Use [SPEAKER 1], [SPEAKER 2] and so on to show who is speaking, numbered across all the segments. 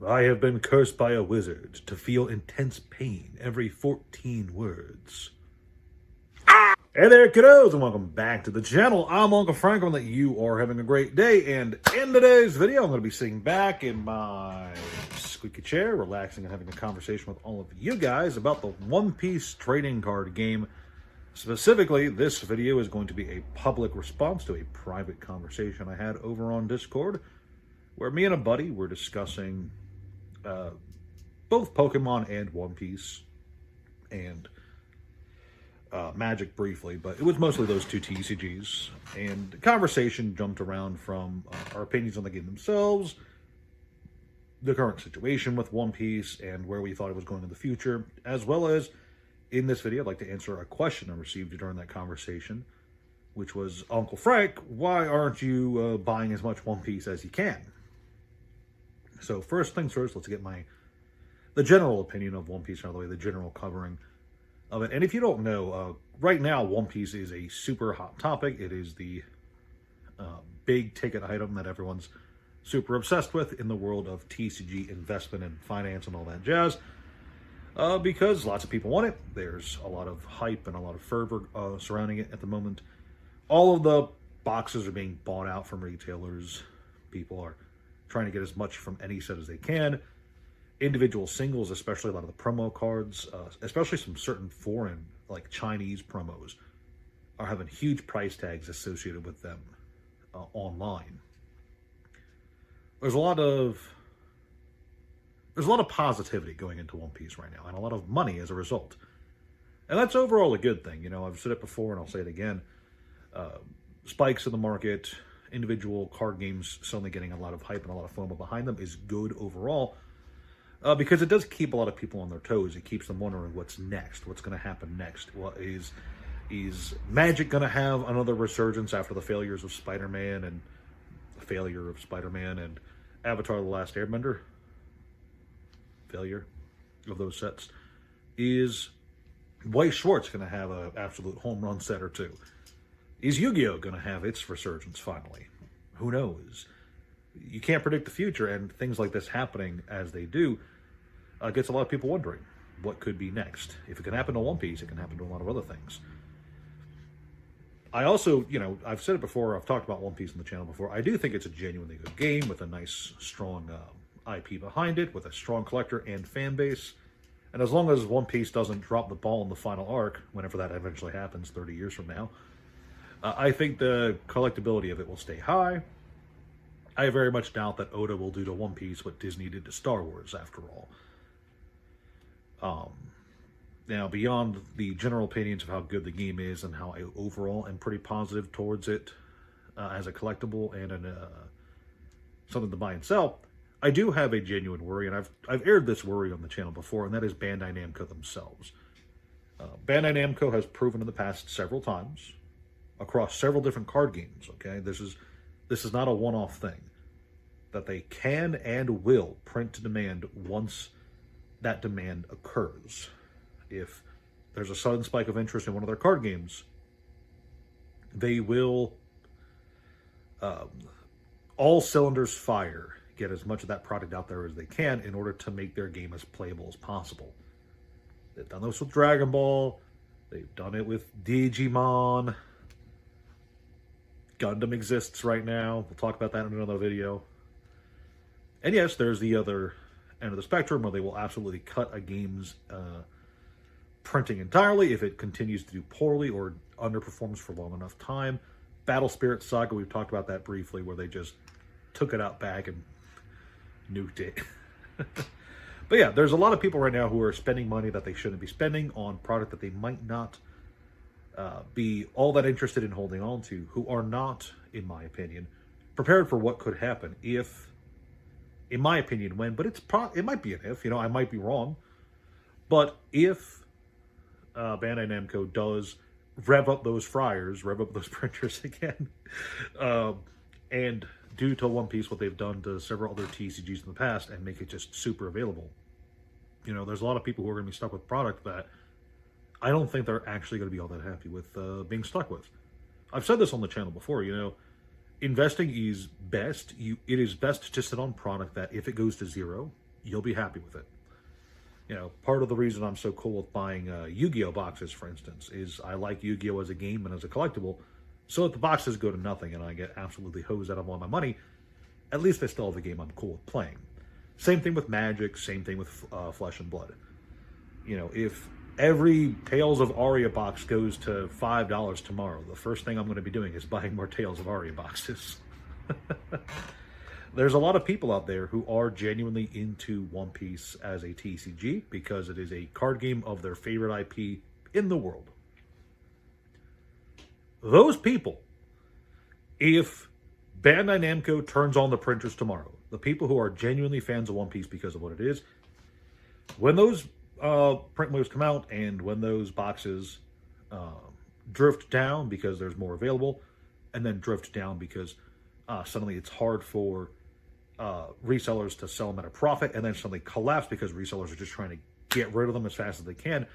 [SPEAKER 1] I have been cursed by a wizard to feel intense pain every 14 words. Hey there, kiddos, and welcome back to the channel. I'm Uncle Frank, and that you are having a great day. And in today's video, I'm going to be sitting back in my squeaky chair, relaxing and having a conversation with all of you guys about the One Piece trading card game. Specifically, this video is going to be a public response to a private conversation I had over on Discord, where me and a buddy were discussing both Pokemon and One Piece, and Magic briefly, but it was mostly those two TCGs. And the conversation jumped around from our opinions on the game themselves, the current situation with One Piece, and where we thought it was going in the future, as well as, in this video, I'd like to answer a question I received during that conversation, which was, Uncle Frank, why aren't you buying as much One Piece as you can? So first things first, let's get the general opinion of One Piece out of the way, the general covering of it. And if you don't know, right now One Piece is a super hot topic. It is the big ticket item that everyone's super obsessed with in the world of TCG investment and finance and all that jazz, because lots of people want it. There's a lot of hype and a lot of fervor surrounding it at the moment. All of the boxes are being bought out from retailers. People are trying to get as much from any set as they can. Individual singles, especially a lot of the promo cards, especially some certain foreign, like Chinese promos, are having huge price tags associated with them online. There's a lot of positivity going into One Piece right now, and a lot of money as a result. And that's overall a good thing. You know, I've said it before, and I'll say it again. Spikes in the market, individual card games suddenly getting a lot of hype and a lot of FOMO behind them is good overall. Because it does keep a lot of people on their toes. It keeps them wondering what's next, what's going to happen next. What is Magic going to have another resurgence after the failures of Spider-Man and the failure of Spider-Man and Avatar: The Last Airbender? Failure of those sets. Is Weiss Schwartz going to have an absolute home run set or two? Is Yu-Gi-Oh going to have its resurgence finally? Who knows? You can't predict the future, and things like this happening as they do gets a lot of people wondering what could be next. If it can happen to One Piece, it can happen to a lot of other things. I also, I've said it before, I've talked about One Piece on the channel before, I do think it's a genuinely good game with a nice, strong IP behind it, with a strong collector and fan base. And as long as One Piece doesn't drop the ball in the final arc, whenever that eventually happens 30 years from now, I think the collectability of it will stay high. I very much doubt that Oda will do to One Piece what Disney did to Star Wars, after all. Now, beyond the general opinions of how good the game is and how I overall am pretty positive towards it as a collectible and something to buy and sell, I do have a genuine worry, and I've aired this worry on the channel before, and that is Bandai Namco themselves. Bandai Namco has proven in the past several times, across several different card games, okay? This is not a one-off thing, that they can and will print to demand once that demand occurs. If there's a sudden spike of interest in one of their card games, they will all cylinders fire, get as much of that product out there as they can in order to make their game as playable as possible. They've done this with Dragon Ball. They've done it with Digimon. Gundam exists right now. We'll talk about that in another video. And yes, there's the other end of the spectrum where they will absolutely cut a game's printing entirely if it continues to do poorly or underperforms for long enough time. Battle Spirit Saga, we've talked about that briefly, where they just took it out back and nuked it. But yeah, there's a lot of people right now who are spending money that they shouldn't be spending on product that they might not be all that interested in holding on to, who are not, in my opinion, prepared for what could happen if, in my opinion, when, but it might be an if, I might be wrong, but if Bandai Namco does rev up those fryers, rev up those printers again, and do to One Piece what they've done to several other TCGs in the past and make it just super available, there's a lot of people who are going to be stuck with product that I don't think they're actually going to be all that happy with being stuck with. I've said this on the channel before, investing is best. It is best to sit on product that if it goes to zero, you'll be happy with it. You know, part of the reason I'm so cool with buying Yu-Gi-Oh boxes, for instance, is I like Yu-Gi-Oh as a game and as a collectible. So if the boxes go to nothing and I get absolutely hosed out of all my money, at least I still have a game I'm cool with playing. Same thing with Magic, same thing with Flesh and Blood. You know, if every Tales of Aria box goes to $5 tomorrow, the first thing I'm going to be doing is buying more Tales of Aria boxes. There's a lot of people out there who are genuinely into One Piece as a TCG because it is a card game of their favorite IP in the world. Those people, if Bandai Namco turns on the printers tomorrow, the people who are genuinely fans of One Piece because of what it is, when those print moves come out and when those boxes drift down because there's more available, and then drift down because suddenly it's hard for resellers to sell them at a profit, and then suddenly collapse because resellers are just trying to get rid of them as fast as they can,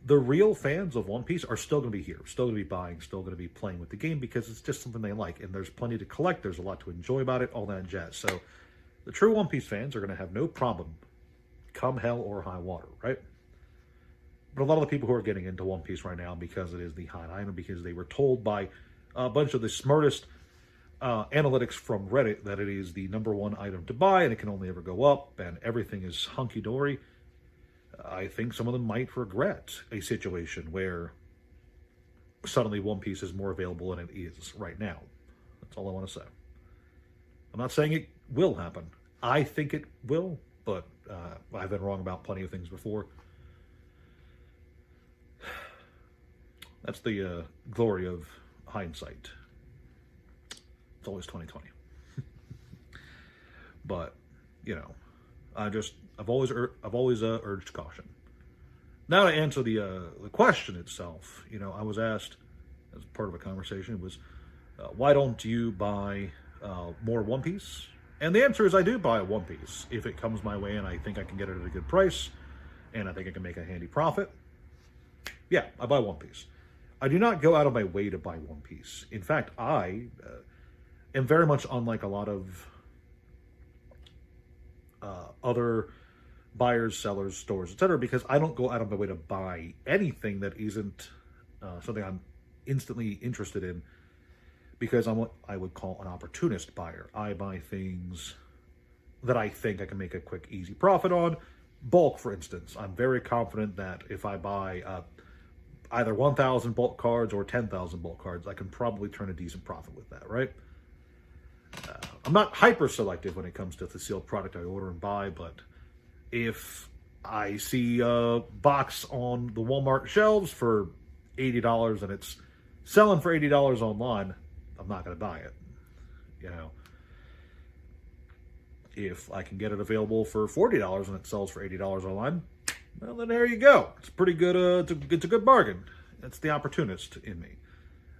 [SPEAKER 1] the real fans of One Piece are still going to be here, still going to be buying, still going to be playing with the game because it's just something they like, and there's plenty to collect, there's a lot to enjoy about it, all that jazz. So the true One Piece fans are going to have no problem come hell or high water, right? But a lot of the people who are getting into One Piece right now because it is the hot item, because they were told by a bunch of the smartest analytics from Reddit that it is the #1 item to buy and it can only ever go up and everything is hunky-dory, I think some of them might regret a situation where suddenly One Piece is more available than it is right now. That's all I want to say. I'm not saying it will happen. I think it will, but I've been wrong about plenty of things before. That's the glory of hindsight. It's always 2020. But, you know, I've always urged caution. Now to answer the question itself, you know, I was asked as part of a conversation, was why don't you buy more One Piece? And the answer is I do buy a One Piece if it comes my way and I think I can get it at a good price and I think I can make a handy profit. Yeah, I buy One Piece. I do not go out of my way to buy One Piece. In fact, I am very much unlike a lot of other buyers, sellers, stores, etc., because I don't go out of my way to buy anything that isn't something I'm instantly interested in, because I'm what I would call an opportunist buyer. I buy things that I think I can make a quick, easy profit on. Bulk, for instance. I'm very confident that if I buy either 1,000 bulk cards or 10,000 bulk cards, I can probably turn a decent profit with that, right? I'm not hyper selective when it comes to the sealed product I order and buy, but if I see a box on the Walmart shelves for $80 and it's selling for $80 online, I'm not going to buy it. You know, if I can get it available for $40 and it sells for $80 online, well, then there you go. It's pretty good. It's a good bargain. That's the opportunist in me.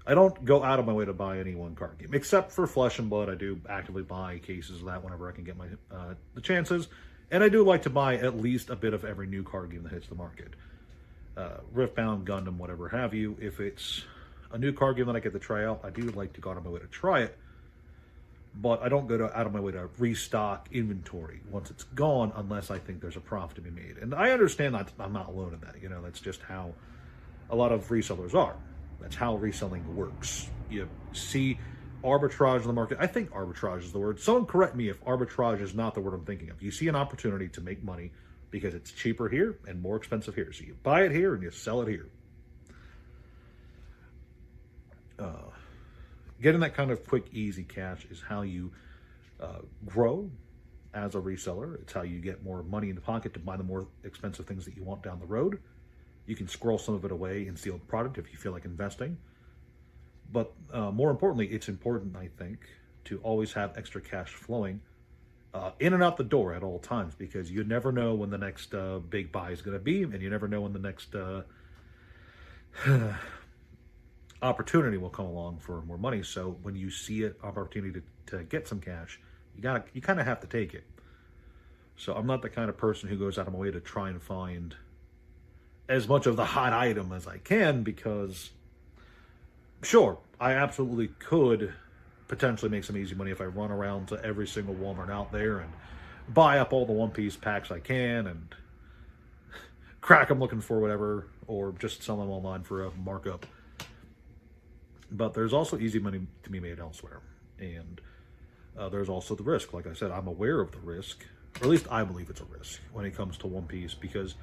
[SPEAKER 1] I don't go out of my way to buy any one card game, except for Flesh and Blood. I do actively buy cases of that whenever I can get my the chances, and I do like to buy at least a bit of every new card game that hits the market. Riftbound, Gundam, whatever have you. If it's a new card game that I get to try out, I do like to go out of my way to try it, but I don't go out of my way to restock inventory once it's gone unless I think there's a profit to be made. And I understand that I'm not alone in that. You know, that's just how a lot of resellers are. That's how reselling works. You see arbitrage in the market. I think arbitrage is the word. Someone correct me if arbitrage is not the word I'm thinking of. You see an opportunity to make money because it's cheaper here and more expensive here. So you buy it here and you sell it here. Getting that kind of quick, easy cash is how you grow as a reseller. It's how you get more money in the pocket to buy the more expensive things that you want down the road. You can squirrel some of it away in sealed product if you feel like investing. But more importantly, it's important, I think, to always have extra cash flowing in and out the door at all times, because you never know when the next big buy is going to be, and you never know when the next opportunity will come along for more money. So when you see an opportunity to get some cash, you kind of have to take it. So I'm not the kind of person who goes out of my way to try and find as much of the hot item as I can, because sure, I absolutely could potentially make some easy money if I run around to every single Walmart out there and buy up all the One Piece packs I can and crack them looking for whatever, or just sell them online for a markup. But there's also easy money to be made elsewhere. And there's also the risk. Like I said, I'm aware of the risk, or at least I believe it's a risk when it comes to One Piece, because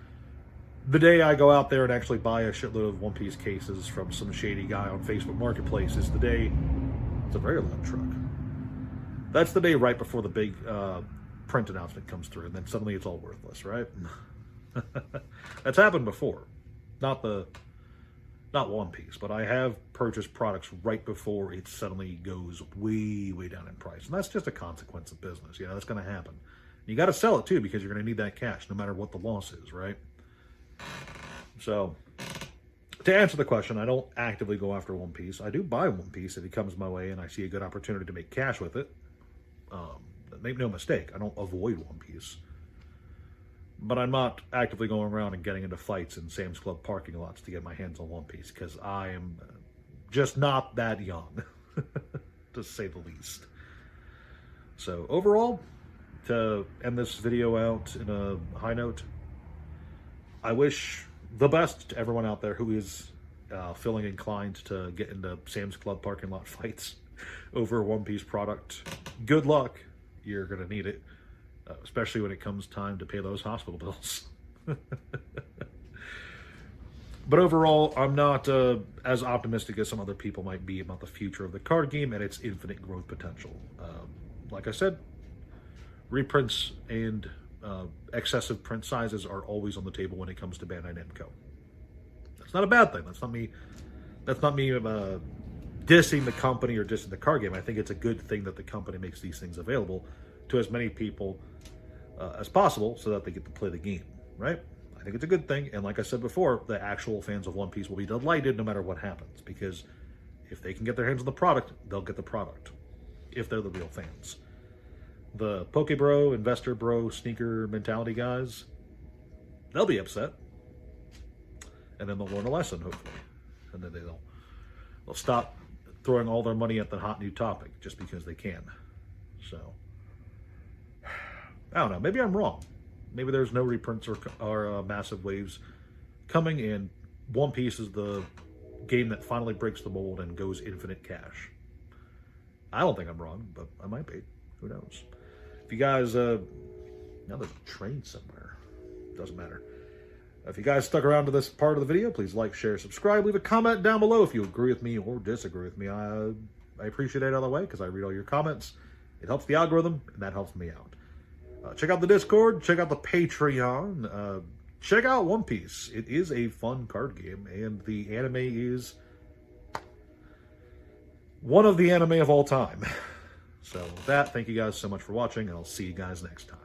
[SPEAKER 1] the day I go out there and actually buy a shitload of One Piece cases from some shady guy on Facebook Marketplace is the day, it's a very loud truck. That's the day right before the big print announcement comes through, and then suddenly it's all worthless, right? That's happened before. Not One Piece, but I have purchased products right before it suddenly goes way, way down in price. And that's just a consequence of business. You know, that's going to happen. You got to sell it too, because you're going to need that cash no matter what the loss is, right? So, to answer the question, I don't actively go after One Piece. I do buy One Piece if it comes my way and I see a good opportunity to make cash with it. Make no mistake, I don't avoid One Piece. But I'm not actively going around and getting into fights in Sam's Club parking lots to get my hands on One Piece, because I am just not that young, to say the least. So overall, to end this video out in a high note, I wish the best to everyone out there who is feeling inclined to get into Sam's Club parking lot fights over a One Piece product. Good luck. You're going to need it, especially when it comes time to pay those hospital bills. But overall, I'm not as optimistic as some other people might be about the future of the card game and its infinite growth potential. Like I said, reprints and excessive print sizes are always on the table when it comes to Bandai Namco. That's not a bad thing. That's not me dissing the company or dissing the card game. I think it's a good thing that the company makes these things available to as many people as possible so that they get to play the game, right? I think it's a good thing. And like I said before, the actual fans of One Piece will be delighted no matter what happens, because if they can get their hands on the product, they'll get the product, if they're the real fans. The Poke Bro, Investor Bro, sneaker mentality guys, they'll be upset. And then they'll learn a lesson, hopefully. And then they'll stop throwing all their money at the hot new topic just because they can. So, I don't know. Maybe I'm wrong. Maybe there's no reprints or massive waves coming, and One Piece is the game that finally breaks the mold and goes infinite cash. I don't think I'm wrong, but I might be. Who knows? If you guys, now there's a train somewhere. Doesn't matter. If you guys stuck around to this part of the video, please like, share, subscribe, leave a comment down below if you agree with me or disagree with me. I appreciate it either way, because I read all your comments. It helps the algorithm, and that helps me out. Check out the Discord, check out the Patreon, check out One Piece. It is a fun card game, and the anime is one of the anime of all time. So with that, thank you guys so much for watching, and I'll see you guys next time.